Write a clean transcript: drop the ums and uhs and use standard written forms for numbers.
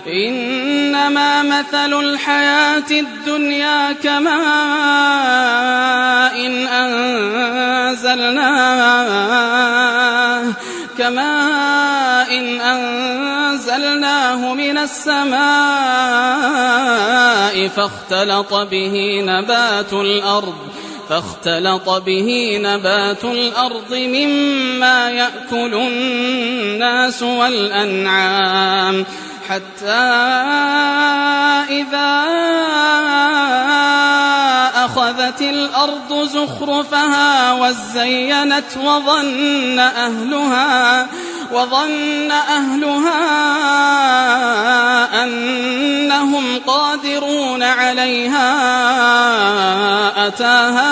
إنما مثل الحياة الدنيا كماء إن أنزلناه من السماء فاختلط به نبات الأرض مما يأكل الناس والأنعام حتى إذا أخذت الأرض زخرفها وزينت وظن أهلها أنهم قادرون عليها أتاها